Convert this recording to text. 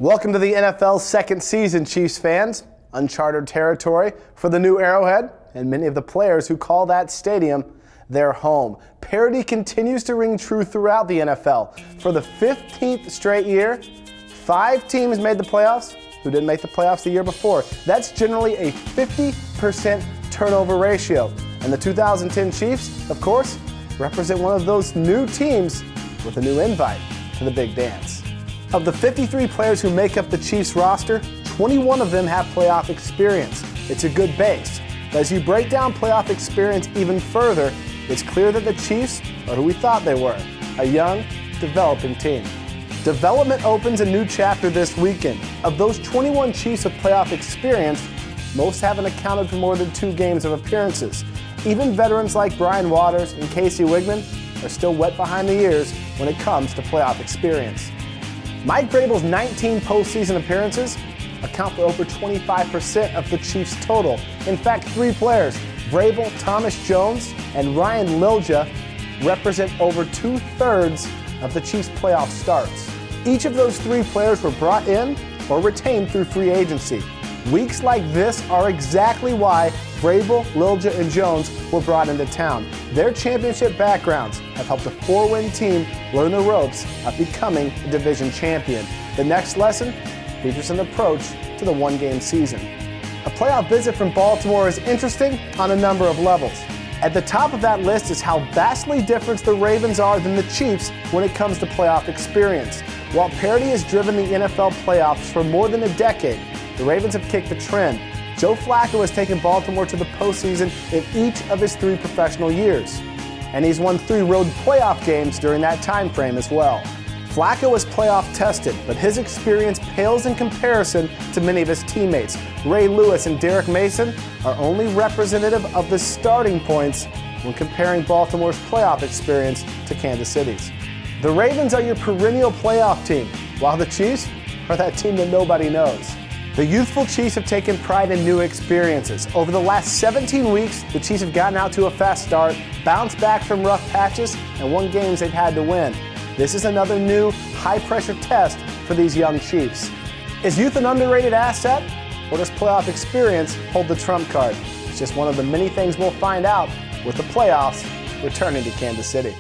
Welcome to the NFL's second season, Chiefs fans. Uncharted territory for the new Arrowhead and many of the players who call that stadium their home. Parity continues to ring true throughout the NFL. For the 15th straight year, 5 teams made the playoffs who didn't make the playoffs the year before. That's generally a 50% turnover ratio. And the 2010 Chiefs, of course, represent one of those new teams with a new invite to the big dance. Of the 53 players who make up the Chiefs roster, 21 of them have playoff experience. It's a good base. But as you break down playoff experience even further, it's clear that the Chiefs are who we thought they were, a young, developing team. Development opens a new chapter this weekend. Of those 21 Chiefs with playoff experience, most haven't accounted for more than 2 games of appearances. Even veterans like Brian Waters and Casey Wigman are still wet behind the ears when it comes to playoff experience. Mike Vrabel's 19 postseason appearances account for over 25% of the Chiefs' total. In fact, 3 players, Vrabel, Thomas Jones, and Ryan Lilja, represent over 2/3 of the Chiefs' playoff starts. Each of those 3 players were brought in or retained through free agency. Weeks like this are exactly why Vrabel, Lilja, and Jones were brought into town. Their championship backgrounds have helped a 4-win team learn the ropes of becoming a division champion. The next lesson features an approach to the 1-game season. A playoff visit from Baltimore is interesting on a number of levels. At the top of that list is how vastly different the Ravens are than the Chiefs when it comes to playoff experience. While parity has driven the NFL playoffs for more than a decade, the Ravens have kicked the trend. Joe Flacco has taken Baltimore to the postseason in each of his 3 professional years, and he's won 3 road playoff games during that time frame as well. Flacco is playoff tested, but his experience pales in comparison to many of his teammates. Ray Lewis and Derek Mason are only representative of the starting points when comparing Baltimore's playoff experience to Kansas City's. The Ravens are your perennial playoff team, while the Chiefs are that team that nobody knows. The youthful Chiefs have taken pride in new experiences. Over the last 17 weeks, the Chiefs have gotten out to a fast start, bounced back from rough patches, and won games they've had to win. This is another new, high-pressure test for these young Chiefs. Is youth an underrated asset, or does playoff experience hold the trump card? It's just one of the many things we'll find out with the playoffs returning to Kansas City.